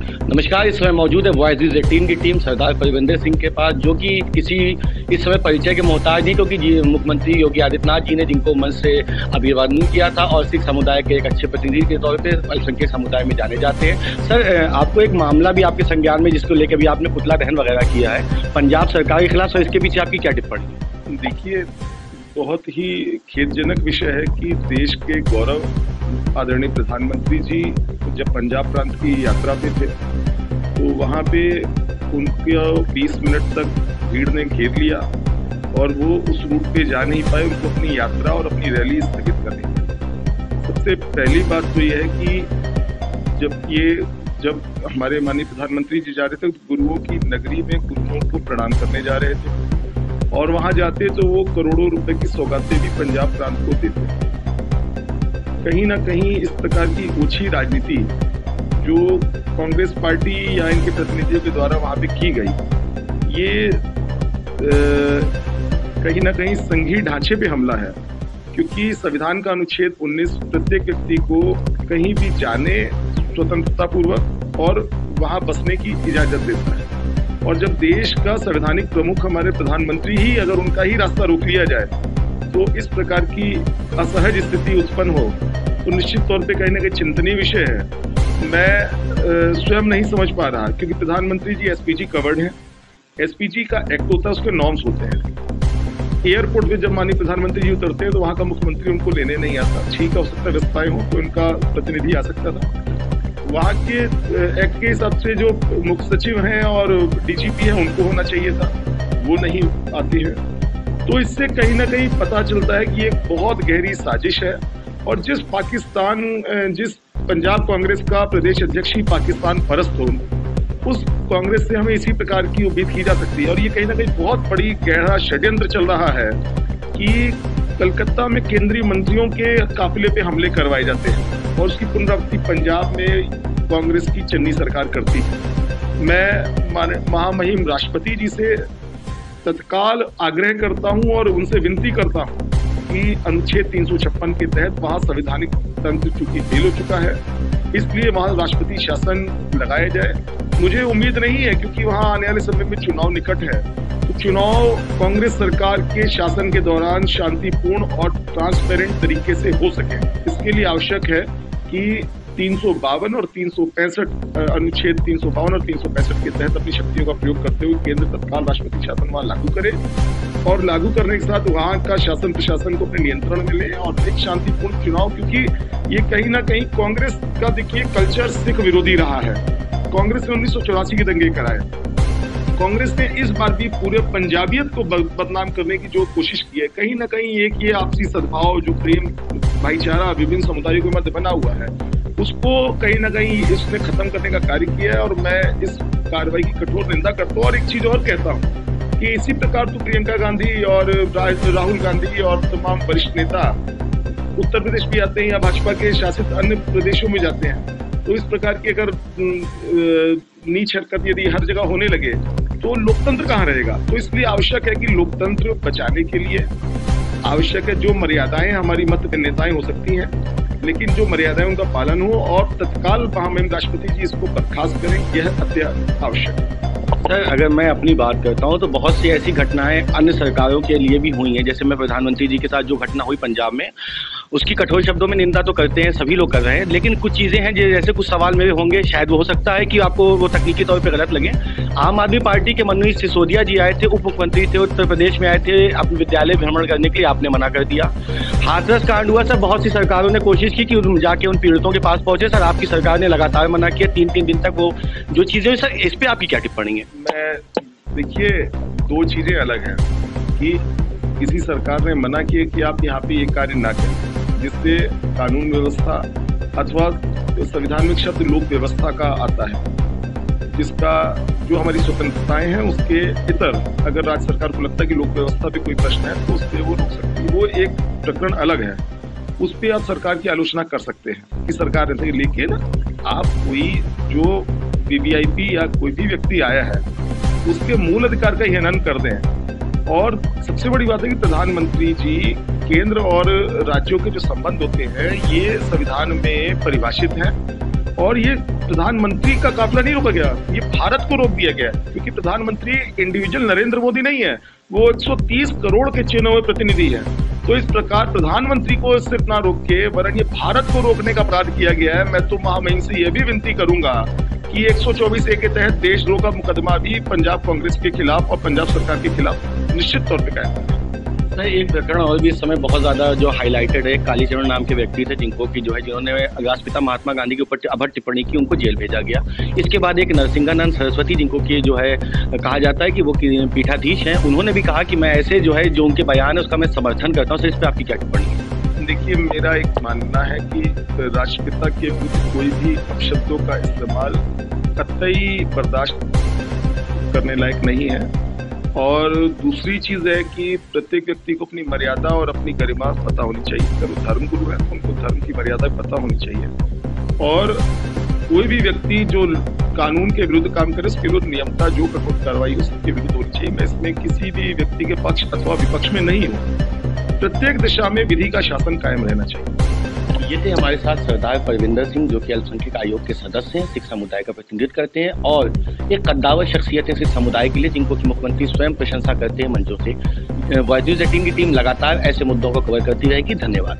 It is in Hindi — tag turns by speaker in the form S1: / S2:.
S1: नमस्कार। इस समय मौजूद है वॉइस 18 की टीम सरदार परविंदर सिंह के पास, जो कि किसी इस समय परिचय के मोहताज नहीं, क्योंकि मुख्यमंत्री योगी आदित्यनाथ जी ने जिनको मंच से अभिवादन किया था और सिख समुदाय के एक अच्छे प्रतिनिधि के तौर पर अल्पसंख्यक समुदाय में जाने जाते हैं। सर, आपको एक मामला भी आपके संज्ञान में जिसको लेकर भी आपने पुतला दहन वगैरह किया है पंजाब सरकार के खिलाफ, सर इसके पीछे आपकी क्या टिप्पणी है?
S2: देखिए, बहुत ही खेदजनक विषय है कि देश के गौरव आदरणीय प्रधानमंत्री जी जब पंजाब प्रांत की यात्रा पे थे तो वहाँ पे उनको 20 मिनट तक भीड़ ने घेर लिया और वो उस रूट पे जा नहीं पाए। उनको अपनी यात्रा और अपनी रैली स्थगित करनी पड़ी। सबसे पहली बात तो ये है कि जब हमारे माननीय प्रधानमंत्री जी जा रहे थे तो गुरुओं की नगरी में गुरुओं को प्रणाम करने जा रहे थे और वहां जाते तो वो करोड़ों रुपए की सौगातें भी पंजाब प्रांत को देते। कहीं ना कहीं इस प्रकार की ओछी राजनीति जो कांग्रेस पार्टी या इनके प्रतिनिधियों के द्वारा वहां पे की गई, ये कहीं ना कहीं संघीय ढांचे पे हमला है, क्योंकि संविधान का अनुच्छेद 19 प्रत्येक व्यक्ति को कहीं भी जाने स्वतंत्रता पूर्वक और वहां बसने की इजाजत देता है। और जब देश का संवैधानिक प्रमुख हमारे प्रधानमंत्री ही अगर उनका ही रास्ता रोक लिया जाए तो इस प्रकार की असहज स्थिति उत्पन्न हो तो निश्चित तौर पे कहीं ना कहीं चिंतनीय विषय है। मैं स्वयं नहीं समझ पा रहा, क्योंकि प्रधानमंत्री जी एसपीजी कवर्ड हैं। एसपीजी का एक्ट होता है, उसके नॉर्म्स होते हैं। एयरपोर्ट पे जब माननीय प्रधानमंत्री जी उतरते हैं तो वहाँ का मुख्यमंत्री उनको लेने नहीं आता। ठीक है, हो सकता है व्यवस्थाएं हो तो इनका प्रतिनिधि आ सकता था। वहाँ के एक्ट के हिसाब से जो मुख्य सचिव हैं और डीजीपी हैं उनको होना चाहिए था, वो नहीं आती है। तो इससे कहीं ना कहीं पता चलता है कि ये बहुत गहरी साजिश है और जिस पंजाब कांग्रेस का प्रदेश अध्यक्ष ही पाकिस्तान परस्त हो, उस कांग्रेस से हमें इसी प्रकार की उम्मीद की जा सकती है। और ये कहीं ना कहीं बहुत बड़ी गहरा षड्यंत्र चल रहा है कि कलकत्ता में केंद्रीय मंत्रियों के काफिले पे हमले करवाए जाते हैं और उसकी पुनरावृत्ति पंजाब में कांग्रेस की चन्नी सरकार करती है। मैं महामहिम राष्ट्रपति जी से तत्काल आग्रह करता हूं और उनसे विनती करता हूं कि अनुच्छेद 356 के तहत वहां संवैधानिक तंत्र चूंकि फेल हो चुका है, इसलिए वहां राष्ट्रपति शासन लगाया जाए। मुझे उम्मीद नहीं है, क्योंकि वहां आने वाले समय में चुनाव निकट है, तो चुनाव कांग्रेस सरकार के शासन के दौरान शांतिपूर्ण और ट्रांसपेरेंट तरीके से हो सके। इसके लिए आवश्यक है कि 352 और 365 अनुच्छेद 352 और 365 के तहत अपनी शक्तियों का प्रयोग करते हुए केंद्र तत्काल राष्ट्रपति शासन वहां लागू करे और लागू करने के साथ वहां का शासन प्रशासन को अपने नियंत्रण में ले और एक शांतिपूर्ण चुनाव, क्योंकि ये कहीं ना कहीं कांग्रेस का देखिए कल्चर सिख विरोधी रहा है। कांग्रेस ने 1984 के दंगे कराए। कांग्रेस ने इस बार भी पूरे पंजाबियत को बदनाम करने की जो कोशिश की है, कहीं ना कहीं एक ये आपसी सद्भाव जो प्रेम भाईचारा विभिन्न समुदायों के मध्य बना हुआ है, उसको कहीं ना कहीं इसने खत्म करने का कार्य किया है। और मैं इस कार्रवाई की कठोर निंदा करता हूँ। और एक चीज और कहता हूँ कि इसी प्रकार तो प्रियंका गांधी और राहुल गांधी और तमाम वरिष्ठ नेता उत्तर प्रदेश भी आते हैं या भाजपा के शासित अन्य प्रदेशों में जाते हैं। तो इस प्रकार की अगर नीच हरकत यदि हर जगह होने लगे तो लोकतंत्र कहाँ रहेगा। तो इसलिए आवश्यक है कि लोकतंत्र बचाने के लिए आवश्यक है जो मर्यादाएं हमारी मत भिन्नताएं हो सकती हैं, लेकिन जो मर्यादाएं उनका पालन हो और तत्काल महामहिम राष्ट्रपति जी इसको बर्खास्त करें, यह अत्यंत आवश्यक है।
S1: सर, अगर मैं अपनी बात करता हूं तो बहुत सी ऐसी घटनाएं अन्य सरकारों के लिए भी हुई हैं। जैसे मैं प्रधानमंत्री जी के साथ जो घटना हुई पंजाब में, उसकी कठोर शब्दों में निंदा तो करते हैं, सभी लोग कर रहे हैं, लेकिन कुछ चीज़ें हैं जैसे कुछ सवाल मेरे होंगे, शायद वो हो सकता है कि आपको वो तकनीकी तौर पर गलत लगे। आम आदमी पार्टी के मनोज सिसोदिया जी आए थे, उप मुख्यमंत्री थे, उत्तर प्रदेश में आए थे अपने विद्यालय भ्रमण करने के लिए, आपने मना कर दिया। हाथरस कांड हुआ सर, बहुत सी सरकारों ने कोशिश की कि जाके उन पीड़ितों के पास पहुंचे, सर आपकी सरकार ने लगातार मना किया, 3-3 दिन तक वो जो चीज़ें। सर इस पर आपकी क्या टिप्पणी है?
S2: मैं देखिए, दो चीजें अलग हैं कि किसी सरकार ने मना किया कि आप यहाँ पे ये कार्य ना करें, जिससे कानून व्यवस्था अथवा संविधान में शब्द लोक व्यवस्था का आता है, जिसका जो हमारी स्वतंत्रताएं हैं उसके इतर अगर राज्य सरकार को लगता है कि लोक व्यवस्था पे कोई प्रश्न है तो उससे वो रोक सकती है। वो एक प्रकरण अलग है, उस पर आप सरकार की आलोचना कर सकते हैं कि सरकार ने, लेकिन आप कोई जो वीवीआईपी या कोई भी व्यक्ति आया है उसके मूल अधिकार का हनन कर दें। और सबसे बड़ी बात है कि प्रधानमंत्री जी केंद्र और राज्यों के जो संबंध होते हैं ये संविधान में परिभाषित हैं और ये प्रधानमंत्री का काफिला नहीं रोका गया, ये भारत को रोक दिया गया, क्योंकि प्रधानमंत्री इंडिविजुअल नरेंद्र मोदी नहीं है, वो 130 करोड़ के चुने प्रतिनिधि है। तो इस प्रकार प्रधानमंत्री को सिर्फ ना रोक के वरन ये भारत को रोकने का अपराध किया गया है। मैं तो महामहिम से यह भी विनती करूंगा कि 124A के तहत देशद्रोह का मुकदमा भी पंजाब कांग्रेस के खिलाफ और पंजाब सरकार के खिलाफ निश्चित तौर पर कायम है।
S1: एक प्रकरण और भी इस समय बहुत ज्यादा जो हाईलाइटेड है, कालीचरण नाम के व्यक्ति थे जिनको की जो है जिन्होंने राष्ट्रपिता महात्मा गांधी के ऊपर अभद्र टिप्पणी की, उनको जेल भेजा गया। इसके बाद एक नरसिंहानंद सरस्वती जिनको की जो है कहा जाता है कि वो पीठाधीश हैं, उन्होंने भी कहा कि मैं ऐसे जो है जो उनके बयान है उसका मैं समर्थन करता हूँ। सर, इस पर आपकी क्या टिप्पणी है?
S2: देखिए, मेरा एक मानना है कि राष्ट्रपिता के विरुद्ध कोई भी अपशब्दों का इस्तेमाल कतई बर्दाश्त करने लायक नहीं है। और दूसरी चीज है कि प्रत्येक व्यक्ति को अपनी मर्यादा और अपनी गरिमा पता होनी चाहिए। अगर वो धर्म गुरु है तो उनको धर्म की मर्यादा पता होनी चाहिए। और कोई भी व्यक्ति जो कानून के विरुद्ध काम करे उसके विरुद्ध नियमता जो कठोर कार्रवाई उसके विरुद्ध होनी चाहिए। मैं इसमें किसी भी व्यक्ति के पक्ष अथवा विपक्ष में नहीं हूँ। प्रत्येक दिशा में विधि का शासन कायम रहना चाहिए।
S1: ये थे हमारे साथ सरदार परविंदर सिंह, जो कि अल्पसंख्यक आयोग के सदस्य हैं, सिख समुदाय का प्रतिनिधित्व करते हैं और एक कद्दावर शख्सियत है सिख समुदाय के लिए, जिनको कि मुख्यमंत्री स्वयं प्रशंसा करते हैं मंचों से। वॉइस न्यूज़ 18 की टीम लगातार ऐसे मुद्दों को कवर करती रहेगी। धन्यवाद।